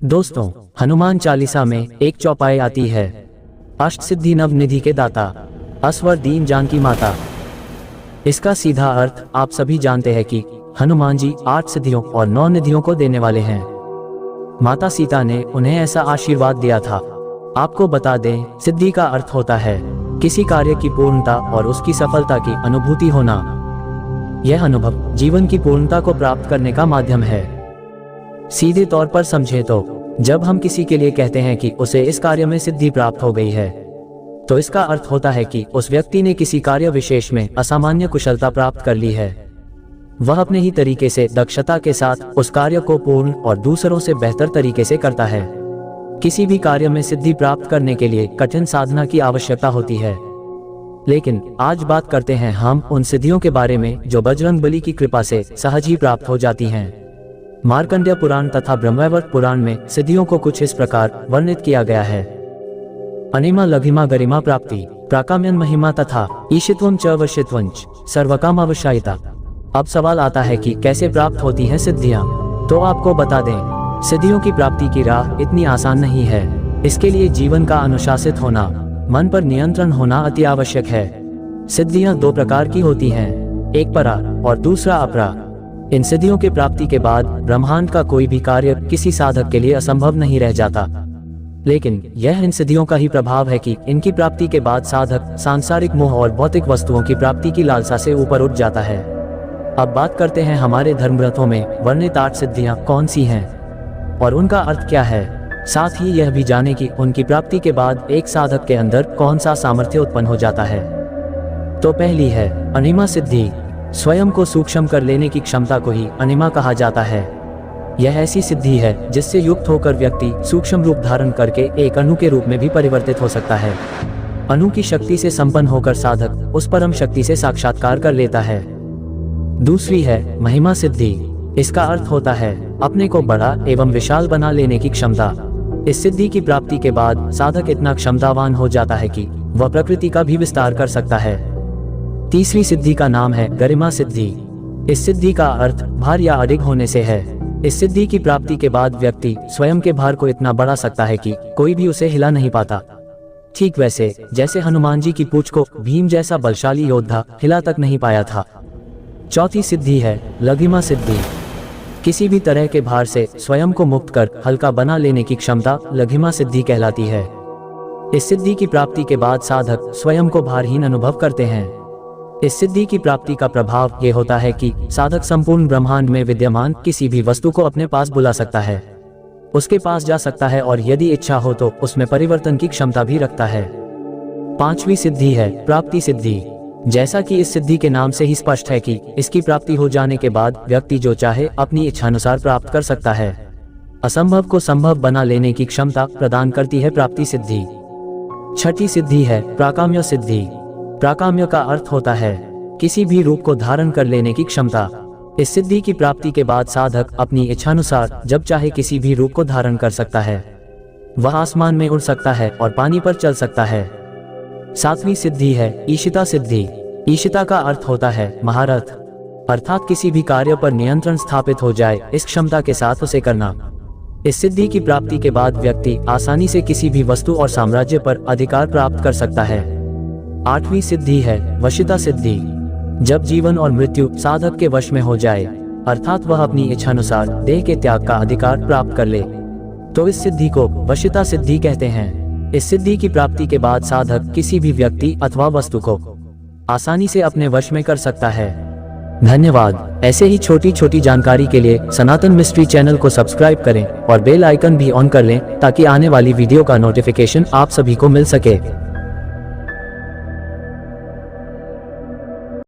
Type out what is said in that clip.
दोस्तों, हनुमान चालीसा में एक चौपाई आती है, अष्ट सिद्धि नव निधि के दाता, असवर दीन जानकी माता। इसका सीधा अर्थ आप सभी जानते हैं कि हनुमान जी 8 सिद्धियों और 9 निधियों को देने वाले हैं। माता सीता ने उन्हें ऐसा आशीर्वाद दिया था। आपको बता दें, सिद्धि का अर्थ होता है किसी कार्य की पूर्णता और उसकी सफलता की अनुभूति होना। यह अनुभव जीवन की पूर्णता को प्राप्त करने का माध्यम है। सीधे तौर पर समझे तो जब हम किसी के लिए कहते हैं कि उसे इस कार्य में सिद्धि प्राप्त हो गई है, तो इसका अर्थ होता है कि उस व्यक्ति ने किसी कार्य विशेष में असामान्य कुशलता प्राप्त कर ली है। वह अपने ही तरीके से दक्षता के साथ उस कार्य को पूर्ण और दूसरों से बेहतर तरीके से करता है। किसी भी कार्य में सिद्धि प्राप्त करने के लिए कठिन साधना की आवश्यकता होती है। लेकिन आज बात करते हैं हम उन सिद्धियों के बारे में जो बजरंगबली की कृपा से सहज ही प्राप्त हो जाती हैं। मार्कंडेय पुराण तथा ब्रह्मवैवर्त पुराण में सिद्धियों को कुछ इस प्रकार वर्णित किया गया है। अनिमा लघिमा गरिमा प्राप्ति, प्राकाम्यन महिमा तथा ईशित्वम च वशित्वंच सर्वकामावशायिता। अब सवाल आता है कि कैसे प्राप्त होती हैं सिद्धियां। तो आपको बता दें, सिद्धियों की प्राप्ति की राह इतनी आसान नहीं है। इसके लिए जीवन का अनुशासित होना, मन पर नियंत्रण होना अति आवश्यक है। सिद्धियां 2 प्रकार की होती हैं, एक परा और दूसरा अपरा। इन सिद्धियों के प्राप्ति के बाद ब्रह्मांड का कोई भी कार्य किसी साधक के लिए असंभव नहीं रह जाता। लेकिन यह इन सिद्धियों का ही प्रभाव है कि इनकी प्राप्ति के बाद साधक सांसारिक मोह और भौतिक वस्तुओं की प्राप्ति की लालसा से ऊपर उठ जाता है। अब बात करते हैं हमारे धर्म ग्रंथों में वर्णित 8 सिद्धियां कौन सी हैं और उनका अर्थ क्या है। साथ ही यह भी जाने कि उनकी प्राप्ति के बाद एक साधक के अंदर कौन सा सामर्थ्य उत्पन्न हो जाता है। तो पहली है अनिमा सिद्धि। स्वयं को सूक्ष्म कर लेने की क्षमता को ही अनिमा कहा जाता है। यह ऐसी सिद्धि है जिससे युक्त होकर व्यक्ति सूक्ष्म रूप धारण करके एक अणु के रूप में भी परिवर्तित हो सकता है। अणु की शक्ति से संपन्न होकर साधक उस परम शक्ति से साक्षात्कार कर लेता है। दूसरी है महिमा सिद्धि। इसका अर्थ होता है अपने को बड़ा एवं विशाल बना लेने की क्षमता। इस सिद्धि की प्राप्ति के बाद साधक इतना क्षमतावान हो जाता है कि वह प्रकृति का भी विस्तार कर सकता है। तीसरी सिद्धि का नाम है गरिमा सिद्धि। इस सिद्धि का अर्थ भार या अडिग होने से है। इस सिद्धि की प्राप्ति के बाद व्यक्ति स्वयं के भार को इतना बढ़ा सकता है कि कोई भी उसे हिला नहीं पाता। ठीक वैसे जैसे हनुमान जी की पूंछ को भीम जैसा बलशाली योद्धा हिला तक नहीं पाया था। चौथी सिद्धि है लघिमा सिद्धि। किसी भी तरह के भार से स्वयं को मुक्त कर हल्का बना लेने की क्षमता लघिमा सिद्धि कहलाती है। इस सिद्धि की प्राप्ति के बाद साधक स्वयं को भारहीन अनुभव करते हैं। इस सिद्धि की प्राप्ति का प्रभाव ये होता है कि साधक संपूर्ण ब्रह्मांड में विद्यमान किसी भी वस्तु को अपने पास बुला सकता है, उसके पास जा सकता है और यदि इच्छा हो तो उसमें परिवर्तन की क्षमता भी रखता है। 5वीं सिद्धि है प्राप्ति सिद्धि। जैसा कि इस सिद्धि के नाम से ही स्पष्ट है कि इसकी प्राप्ति हो जाने के बाद व्यक्ति जो चाहे अपनी इच्छानुसार प्राप्त कर सकता है। असंभव को संभव बना लेने की क्षमता प्रदान करती है प्राप्ति सिद्धि। 6ठी सिद्धि है प्राकाम्य सिद्धि। प्राकाम्य का अर्थ होता है किसी भी रूप को धारण कर लेने की क्षमता। इस सिद्धि की प्राप्ति के बाद साधक अपनी इच्छानुसार जब चाहे किसी भी रूप को धारण कर सकता है। वह आसमान में उड़ सकता है और पानी पर चल सकता है। 7वीं सिद्धि है ईशिता सिद्धि। ईशिता का अर्थ होता है महारथ, अर्थात किसी भी कार्य पर नियंत्रण स्थापित हो जाए इस क्षमता के साथ उसे करना। इस सिद्धि की प्राप्ति के बाद व्यक्ति आसानी से किसी भी वस्तु और साम्राज्य पर अधिकार प्राप्त कर सकता है। 8वीं सिद्धि है वशिता सिद्धि। जब जीवन और मृत्यु साधक के वश में हो जाए, अर्थात वह अपनी इच्छानुसार देह के त्याग का अधिकार प्राप्त कर ले, तो इस सिद्धि को वशिता सिद्धि कहते हैं। इस सिद्धि की प्राप्ति के बाद साधक किसी भी व्यक्ति अथवा वस्तु को आसानी से अपने वश में कर सकता है। धन्यवाद। ऐसे ही छोटी छोटी जानकारी के लिए सनातन मिस्ट्री चैनल को सब्सक्राइब करें और बेल आइकन भी ऑन कर लें ताकि आने वाली वीडियो का नोटिफिकेशन आप सभी को मिल सके।